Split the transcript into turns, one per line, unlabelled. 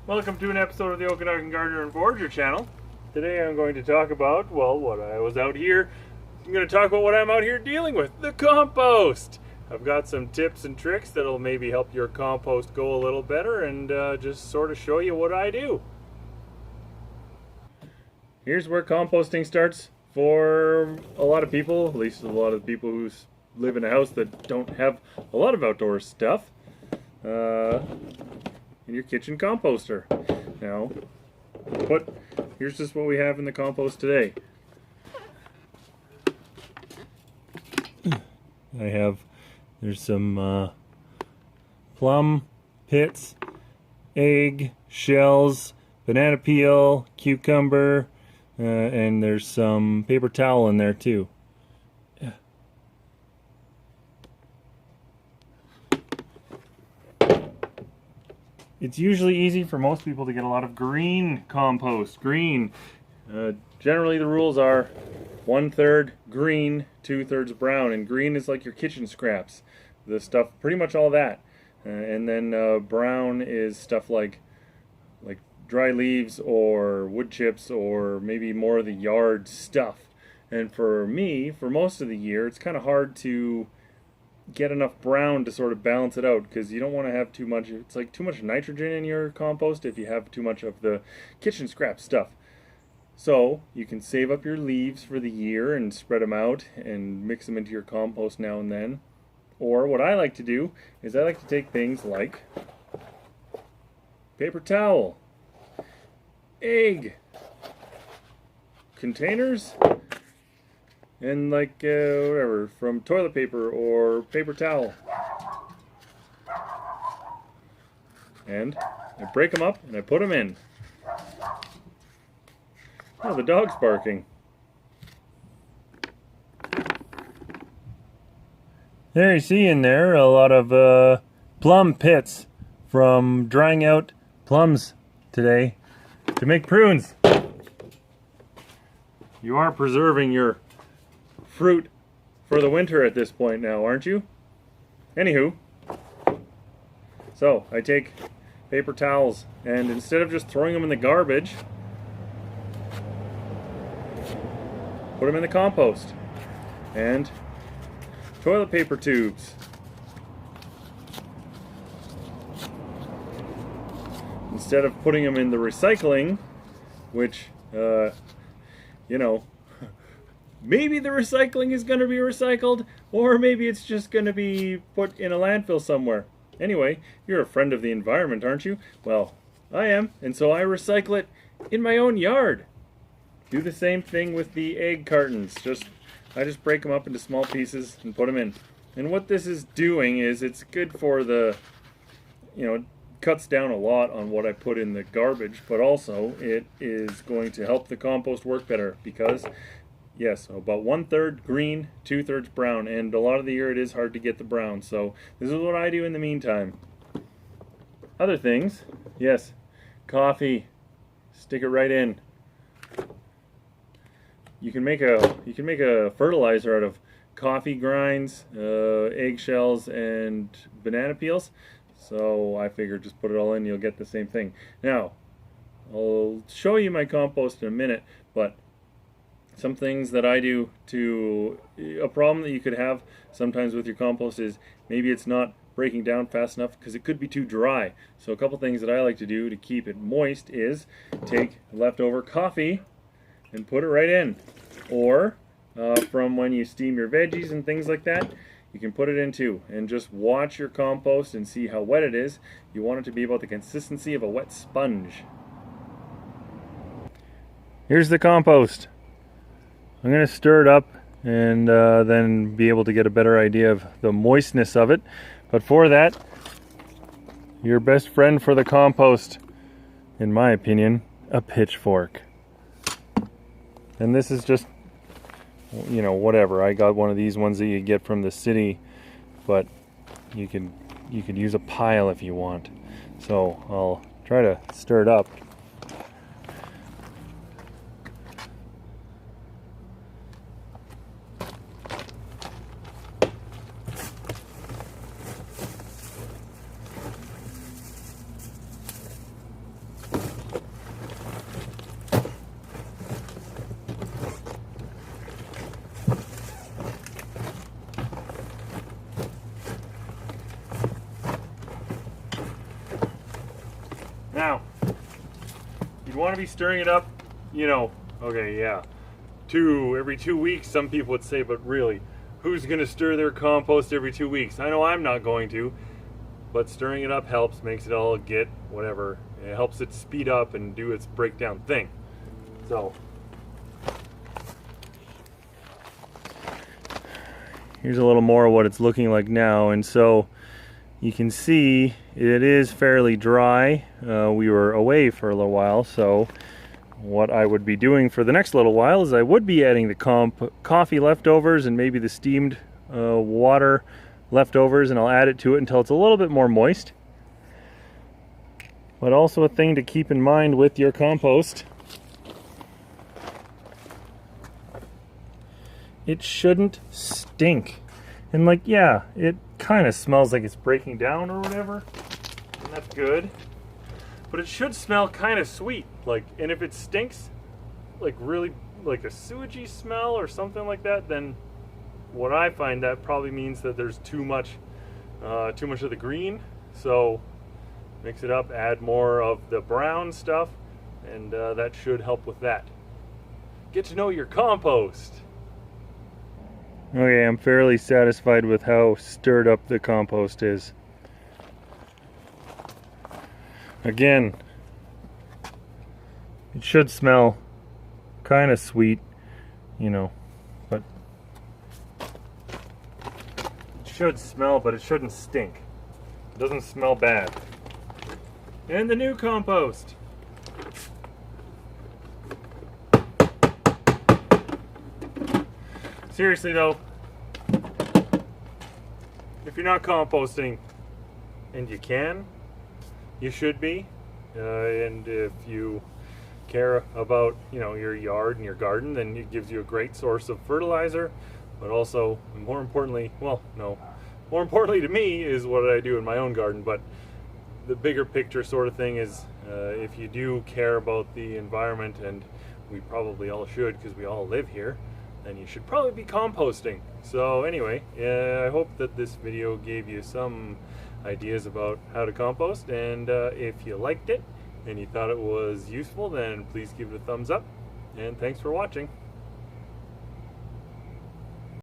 Welcome to an episode of the Okanagan Gardener and Forager channel. Today I'm going to talk about, well, what I was out here. I'm going to talk about what I'm out here dealing with, the compost. I've got some tips and tricks that'll maybe help your compost go a little better and just sort of show you what I do. Here's where composting starts for a lot of people, at least a lot of people who live in a house that don't have a lot of outdoor stuff. In your kitchen composter. Now, here's just what we have in the compost today. There's some plum pits, egg, shells, banana peel, cucumber, and there's some paper towel in there too. It's usually easy for most people to get a lot of green compost. Generally the rules are 1/3 green, 2/3 brown, and green is like your kitchen scraps, the stuff, pretty much all that. And then brown is stuff like dry leaves or wood chips or maybe more of the yard stuff. And for me, for most of the year, it's kind of hard to get enough brown to sort of balance it out, because you don't want to have too much. It's like too much nitrogen in your compost if you have too much of the kitchen scrap stuff. So you can save up your leaves for the year and spread them out and mix them into your compost now and then. Or what I like to do is I like to take things like paper towel, egg, containers, and whatever, from toilet paper or paper towel. And I break them up and I put them in. Oh, the dog's barking. There you see in there a lot of plum pits from drying out plums today to make prunes. You are preserving your fruit for the winter at this point now, aren't you? Anywho, so I take paper towels and instead of just throwing them in the garbage, put them in the compost. And toilet paper tubes. Instead of putting them in the recycling, which, maybe the recycling is going to be recycled, or maybe it's just going to be put in a landfill somewhere. Anyway, you're a friend of the environment, aren't you? Well, I am, and so I recycle it in my own yard. Do the same thing with the egg cartons. I just break them up into small pieces and put them in. And what this is doing is it's good for it cuts down a lot on what I put in the garbage, but also it is going to help the compost work better because, yes, about 1/3 green, 2/3 brown, and a lot of the year it is hard to get the brown. So this is what I do in the meantime. Other things, yes, coffee, stick it right in. You can make a fertilizer out of coffee grinds, eggshells, and banana peels. So I figured just put it all in, you'll get the same thing. Now, I'll show you my compost in a minute, but some things that I do to a problem that you could have sometimes with your compost is maybe it's not breaking down fast enough because it could be too dry. So a couple things that I like to do to keep it moist is take leftover coffee and put it right in. Or from when you steam your veggies and things like that, you can put it in too. And just watch your compost and see how wet it is. You want it to be about the consistency of a wet sponge. Here's the compost. I'm going to stir it up and then be able to get a better idea of the moistness of it. But for that, your best friend for the compost, in my opinion, a pitchfork. And this is just, whatever. I got one of these ones that you get from the city, but you could use a pile if you want. So I'll try to stir it up. You'd want to be stirring it up, you know, okay, yeah, every 2 weeks, some people would say, but really, who's going to stir their compost every 2 weeks? I know I'm not going to, but stirring it up helps, makes it all get whatever. It helps it speed up and do its breakdown thing. So, here's a little more of what it's looking like now, and so you can see it is fairly dry. We were away for a little while, so what I would be doing for the next little while is I would be adding the coffee leftovers and maybe the steamed water leftovers, and I'll add it to it until it's a little bit more moist. But also a thing to keep in mind with your compost, it shouldn't stink. And like, yeah, it kind of smells like it's breaking down or whatever, and that's good. But it should smell kind of sweet, like, and if it stinks, like really, like a sewagey smell or something like that, then what I find that probably means that there's too much of the green. So mix it up, add more of the brown stuff, and that should help with that. Get to know your compost. Okay, I'm fairly satisfied with how stirred up the compost is. Again, it should smell kind of sweet, you know, but it should smell, but it shouldn't stink. It doesn't smell bad. And the new compost. Seriously though, if you're not composting, and you can, you should be, and if you care about, you know, your yard and your garden, then it gives you a great source of fertilizer. But also, more importantly, well, no, more importantly to me is what I do in my own garden. But the bigger picture sort of thing is, if you do care about the environment, and we probably all should because we all live here, then you should probably be composting. So anyway, I hope that this video gave you some ideas about how to compost, and if you liked it and you thought it was useful, then please give it a thumbs up, and thanks for watching.